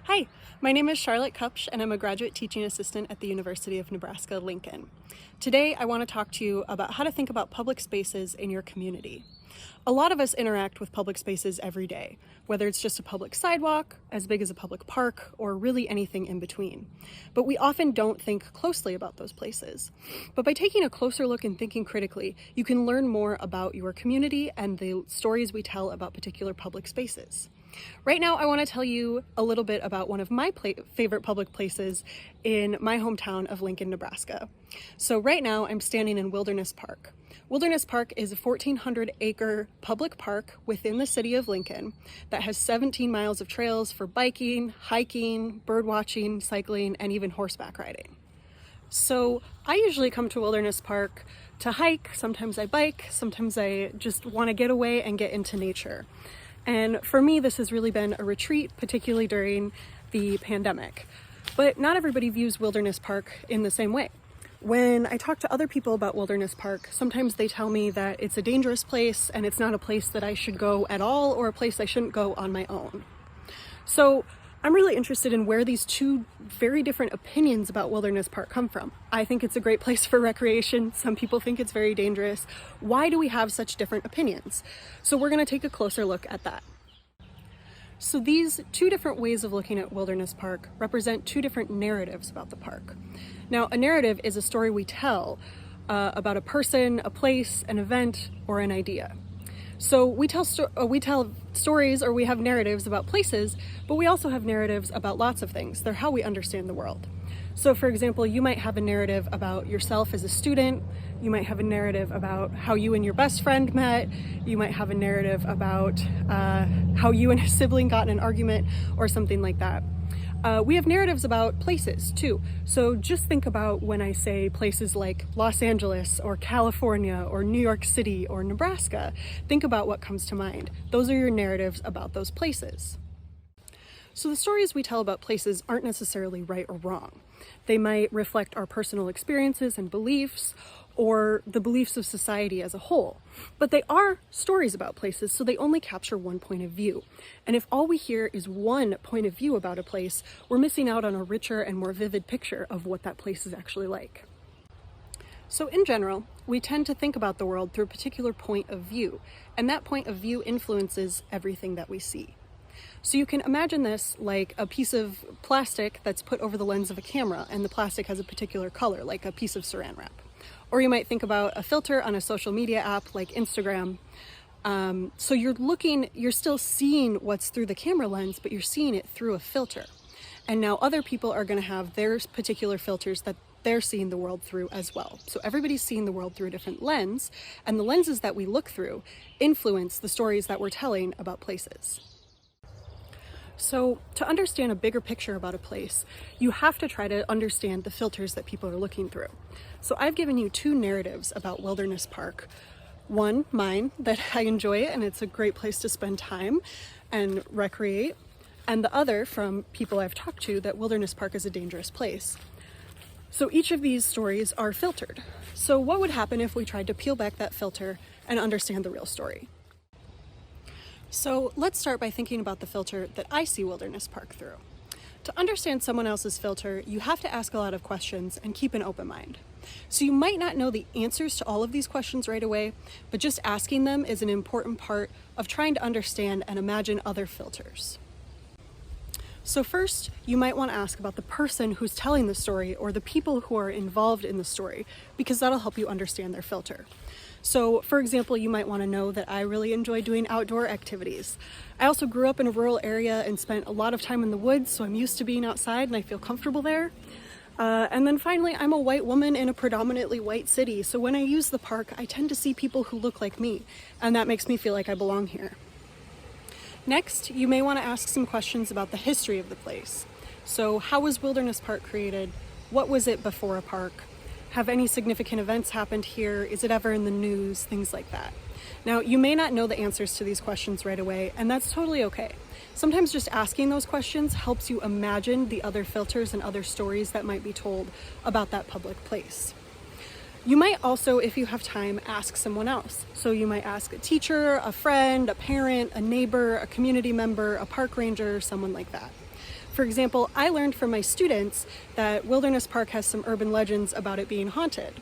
Hi, my name is Charlotte Kupsh and I'm a graduate teaching assistant at the University of Nebraska-Lincoln. Today I want to talk to you about how to think about public spaces in your community. A lot of us interact with public spaces every day, whether it's just a public sidewalk, as big as a public park, or really anything in between. But we often don't think closely about those places. But by taking a closer look and thinking critically, you can learn more about your community and the stories we tell about particular public spaces. Right now, I want to tell you a little bit about one of my favorite public places in my hometown of Lincoln, Nebraska. So right now, I'm standing in Wilderness Park. Wilderness Park is a 1,400-acre public park within the city of Lincoln that has 17 miles of trails for biking, hiking, birdwatching, cycling, and even horseback riding. So I usually come to Wilderness Park to hike. Sometimes I bike, sometimes I just want to get away and get into nature. And for me, this has really been a retreat, particularly during the pandemic. But not everybody views Wilderness Park in the same way. When I talk to other people about Wilderness Park, sometimes they tell me that it's a dangerous place and it's not a place that I should go at all, or a place I shouldn't go on my own. So I'm really interested in where these two very different opinions about Wilderness Park come from. I think it's a great place for recreation. Some people think it's very dangerous. Why do we have such different opinions? So we're going to take a closer look at that. So these two different ways of looking at Wilderness Park represent two different narratives about the park. Now, a narrative is a story we tell about a person, a place, an event, or an idea. So we tell stories, or we have narratives about places, but we also have narratives about lots of things. They're how we understand the world. So for example, you might have a narrative about yourself as a student. You might have a narrative about how you and your best friend met. You might have a narrative about how you and a sibling got in an argument or something like that. We have narratives about places too. So just think about when I say places like Los Angeles or California or New York City or Nebraska. Think about what comes to mind. Those are your narratives about those places. So the stories we tell about places aren't necessarily right or wrong. They might reflect our personal experiences and beliefs, or the beliefs of society as a whole. But they are stories about places, so they only capture one point of view. And if all we hear is one point of view about a place, we're missing out on a richer and more vivid picture of what that place is actually like. So in general, we tend to think about the world through a particular point of view, and that point of view influences everything that we see. So you can imagine this like a piece of plastic that's put over the lens of a camera, and the plastic has a particular color, like a piece of saran wrap. Or you might think about a filter on a social media app like Instagram. So you're still seeing what's through the camera lens, but you're seeing it through a filter. And now other people are going to have their particular filters that they're seeing the world through as well. So everybody's seeing the world through a different lens, and the lenses that we look through influence the stories that we're telling about places. So to understand a bigger picture about a place, you have to try to understand the filters that people are looking through. So I've given you two narratives about Wilderness Park. One, mine, that I enjoy it and it's a great place to spend time and recreate. And the other from people I've talked to, that Wilderness Park is a dangerous place. So each of these stories are filtered. So what would happen if we tried to peel back that filter and understand the real story? So let's start by thinking about the filter that I see Wilderness Park through. To understand someone else's filter, you have to ask a lot of questions and keep an open mind. So you might not know the answers to all of these questions right away, but just asking them is an important part of trying to understand and imagine other filters. So first, you might want to ask about the person who's telling the story, or the people who are involved in the story, because that'll help you understand their filter. So for example, you might want to know that I really enjoy doing outdoor activities. I also grew up in a rural area and spent a lot of time in the woods, so I'm used to being outside and I feel comfortable there. And then finally, I'm a white woman in a predominantly white city, so when I use the park, I tend to see people who look like me, and that makes me feel like I belong here. Next, you may want to ask some questions about the history of the place. So how was Wilderness Park created? What was it before a park? Have any significant events happened here? Is it ever in the news? Things like that. Now, you may not know the answers to these questions right away, and that's totally okay. Sometimes just asking those questions helps you imagine the other filters and other stories that might be told about that public place. You might also, if you have time, ask someone else. So you might ask a teacher, a friend, a parent, a neighbor, a community member, a park ranger, someone like that. For example, I learned from my students that Wilderness Park has some urban legends about it being haunted.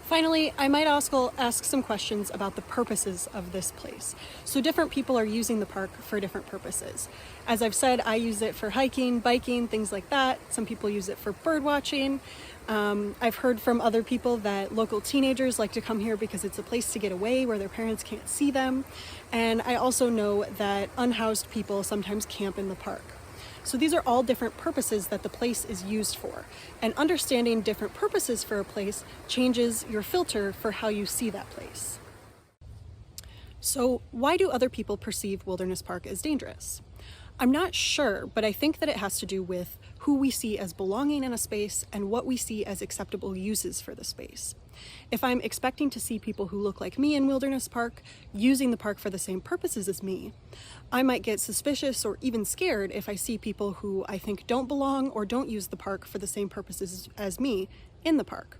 Finally, I might also ask some questions about the purposes of this place. So different people are using the park for different purposes. As I've said, I use it for hiking, biking, things like that. Some people use it for bird watching. I've heard from other people that local teenagers like to come here because it's a place to get away where their parents can't see them. And I also know that unhoused people sometimes camp in the park. So these are all different purposes that the place is used for. And understanding different purposes for a place changes your filter for how you see that place. So why do other people perceive Wilderness Park as dangerous? I'm not sure, but I think that it has to do with who we see as belonging in a space and what we see as acceptable uses for the space. If I'm expecting to see people who look like me in Wilderness Park using the park for the same purposes as me, I might get suspicious or even scared if I see people who I think don't belong or don't use the park for the same purposes as me in the park.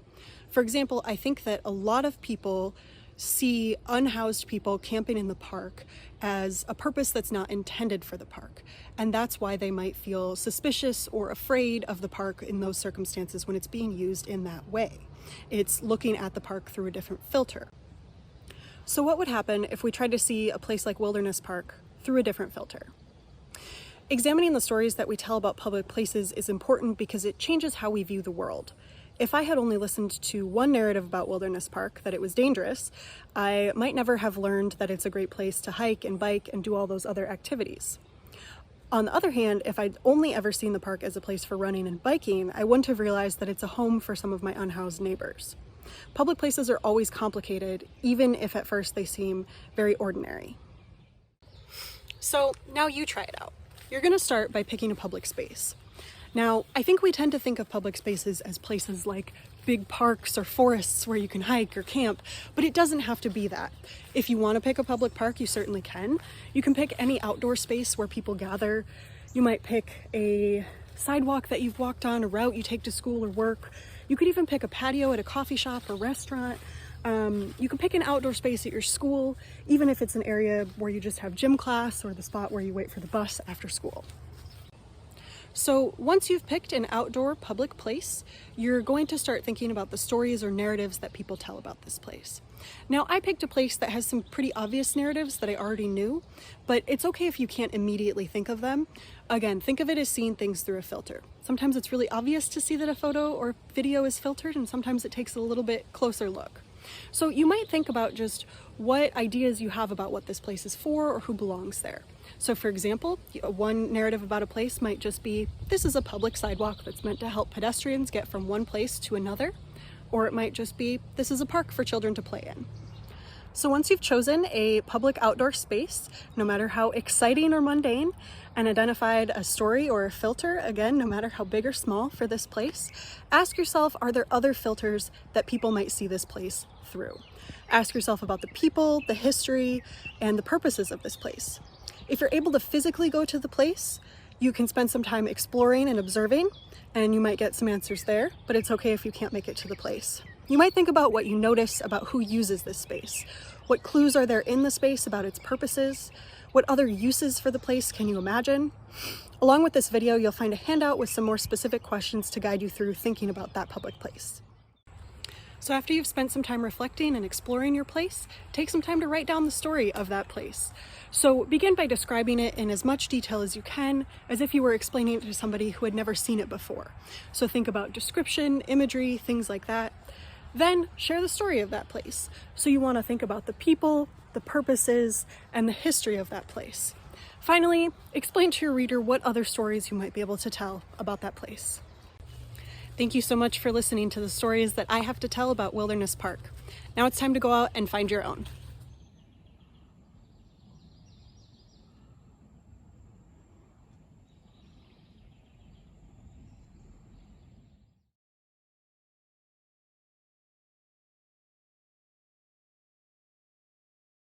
For example, I think that a lot of people see unhoused people camping in the park as a purpose that's not intended for the park. And that's why they might feel suspicious or afraid of the park in those circumstances when it's being used in that way. It's looking at the park through a different filter. So what would happen if we tried to see a place like Wilderness Park through a different filter? Examining the stories that we tell about public places is important because it changes how we view the world. If I had only listened to one narrative about Wilderness Park, that it was dangerous, I might never have learned that it's a great place to hike and bike and do all those other activities. On the other hand, if I'd only ever seen the park as a place for running and biking, I wouldn't have realized that it's a home for some of my unhoused neighbors. Public places are always complicated, even if at first they seem very ordinary. So now you try it out. You're going to start by picking a public space. Now, I think we tend to think of public spaces as places like big parks or forests where you can hike or camp, but it doesn't have to be that. If you want to pick a public park, you certainly can. You can pick any outdoor space where people gather. You might pick a sidewalk that you've walked on, a route you take to school or work. You could even pick a patio at a coffee shop or restaurant. You can pick an outdoor space at your school, even if it's an area where you just have gym class or the spot where you wait for the bus after school. So once you've picked an outdoor public place, you're going to start thinking about the stories or narratives that people tell about this place. Now, I picked a place that has some pretty obvious narratives that I already knew, but it's okay if you can't immediately think of them. Again, think of it as seeing things through a filter. Sometimes it's really obvious to see that a photo or video is filtered, and sometimes it takes a little bit closer look. So you might think about just what ideas you have about what this place is for or who belongs there. So for example, one narrative about a place might just be, this is a public sidewalk that's meant to help pedestrians get from one place to another. Or it might just be, this is a park for children to play in. So once you've chosen a public outdoor space, no matter how exciting or mundane, and identified a story or a filter, again, no matter how big or small for this place, ask yourself, are there other filters that people might see this place through? Ask yourself about the people, the history, and the purposes of this place. If you're able to physically go to the place, you can spend some time exploring and observing, and you might get some answers there, but it's okay if you can't make it to the place. You might think about what you notice about who uses this space. What clues are there in the space about its purposes? What other uses for the place can you imagine? Along with this video, you'll find a handout with some more specific questions to guide you through thinking about that public place. So after you've spent some time reflecting and exploring your place, take some time to write down the story of that place. So begin by describing it in as much detail as you can, as if you were explaining it to somebody who had never seen it before. So think about description, imagery, things like that. Then share the story of that place. So you want to think about the people, the purposes, and the history of that place. Finally, explain to your reader what other stories you might be able to tell about that place. Thank you so much for listening to the stories that I have to tell about Wilderness Park. Now it's time to go out and find your own.